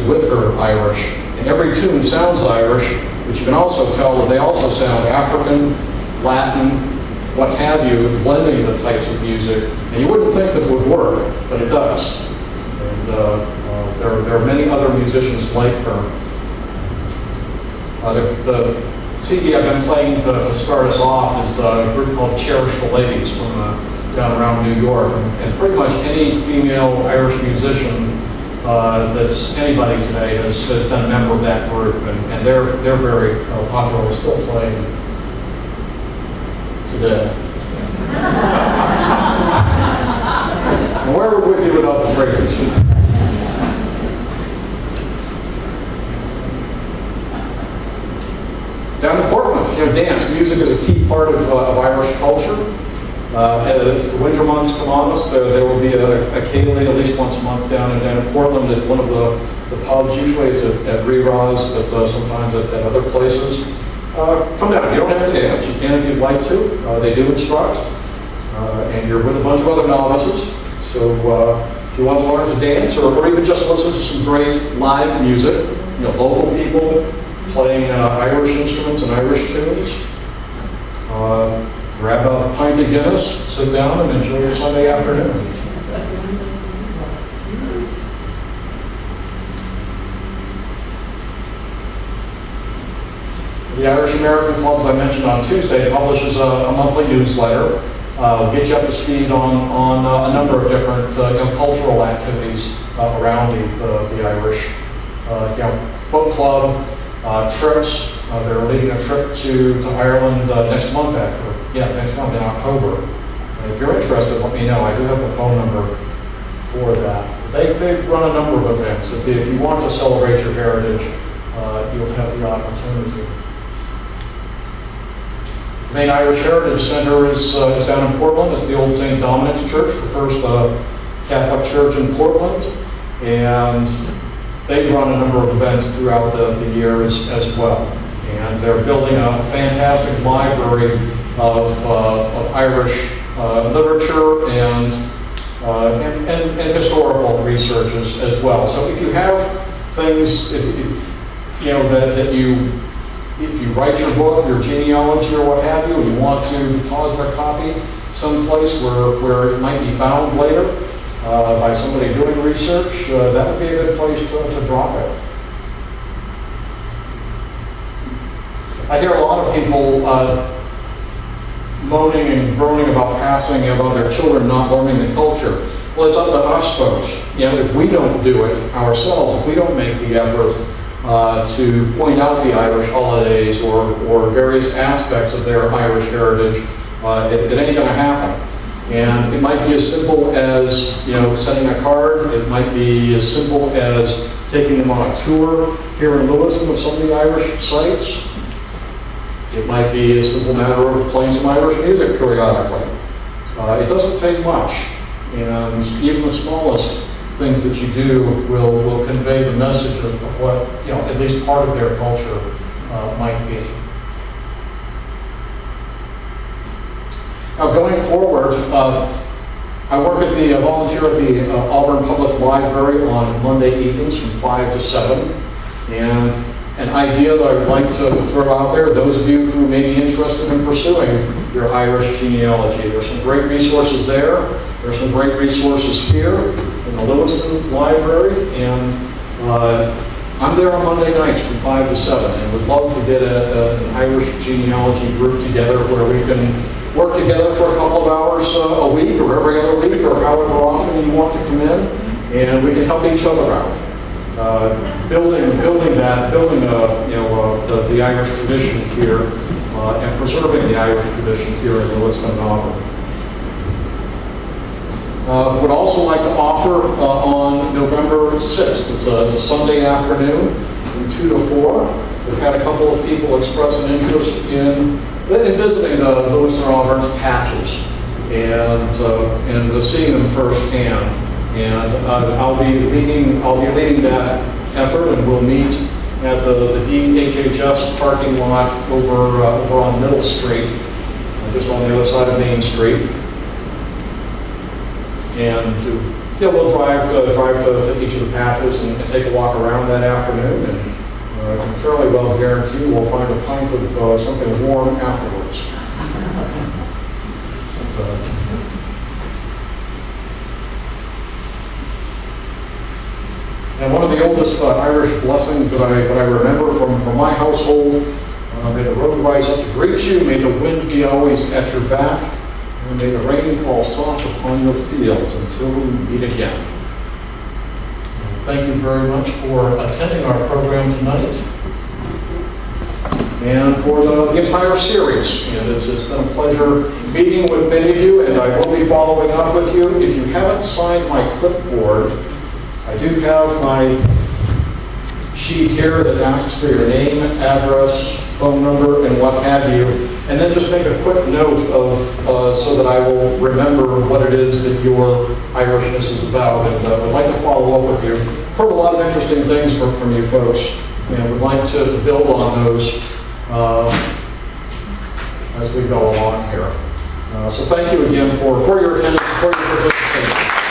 with her Irish. And every tune sounds Irish, but you can also tell that they also sound African, Latin, what have you, blending the types of music. And you wouldn't think that it would work, but it does. And there are many other musicians like her. The CD I've been playing to start us off is a group called Cherish the Ladies from down around New York. And pretty much any female Irish musician that's anybody today has been a member of that group. And they're very popular, still playing today. And where would we be without the breakers? Down in Portland, dance, music is a key part of Irish culture. As the winter months come on us, there will be a Cayley at least once a month down in Portland at one of the pubs. Usually it's at Re-Ra's, but sometimes at other places. Come down. You don't have to dance. You can if you'd like to. They do instruct. And you're with a bunch of other novices. So if you want to learn to dance or even just listen to some great live music, local people playing Irish instruments and Irish tunes, grab a pint of Guinness, sit down, and enjoy your Sunday afternoon. The Irish American Club, as I mentioned on Tuesday, publishes a monthly newsletter. We'll get you up to speed on a number of different cultural activities around the Irish. Book club, trips. They're leading a trip to Ireland next month next month in October. And if you're interested, let me know. I do have the phone number for that. They run a number of events. If you want to celebrate your heritage, you'll have the opportunity. The main Irish Heritage Center is down in Portland. It's the old St. Dominic's Church, the first Catholic church in Portland. And they run a number of events throughout the years as well. And they're building a fantastic library of Irish literature and historical research as well. So if you have things, if you write your book, your genealogy or what have you, and you want to deposit a copy someplace where it might be found later by somebody doing research, that would be a good place to drop it. I hear a lot of people moaning and groaning about their children not learning the culture. Well, it's up to us folks. If we don't do it ourselves, if we don't make the effort to point out the Irish holidays or various aspects of their Irish heritage, it ain't going to happen. And it might be as simple as sending a card. It might be as simple as taking them on a tour here in Lewiston of some of the Irish sites. It might be a simple matter of playing some Irish music periodically. It doesn't take much, and even the smallest things that you do will convey the message of what at least part of their culture might be. Now, going forward, I volunteer at the Auburn Public Library on Monday evenings from 5 to 7, and an idea that I would like to throw out there, those of you who may be interested in pursuing your Irish genealogy. There's some great resources there. There's some great resources here in the Lewiston Library, and I'm there on Monday nights from 5 to 7, and would love to get an Irish genealogy group together where we can work together for a couple of hours a week or every other week or however often you want to come in, and we can help each other out. Building the Irish tradition here and preserving the Irish tradition here in Lewiston and Auburn. Would also like to offer on November 6th, it's a Sunday afternoon from 2 to 4. We've had a couple of people express an interest in visiting the Lewiston and Auburn's patches and seeing them firsthand. And I'll be leading that effort, and we'll meet at the DHHS parking lot over on Middle Street, just on the other side of Main Street. And yeah, we'll drive to each of the patches and take a walk around that afternoon, and I can fairly well guarantee we'll find a pint of something warm afterwards. And one of the oldest Irish blessings that I remember from my household, may the road rise up to greet you, may the wind be always at your back, and may the rain fall soft upon your fields until we meet again. And thank you very much for attending our program tonight and for the entire series. And it's been a pleasure meeting with many of you, and I will be following up with you. If you haven't signed my clipboard, I do have my sheet here that asks for your name, address, phone number, and what have you. And then just make a quick note of, so that I will remember what it is that your Irishness is about. And I'd like to follow up with you. Heard a lot of interesting things from you folks, and would like to build on those as we go along here. So thank you again for your attendance, for your participation.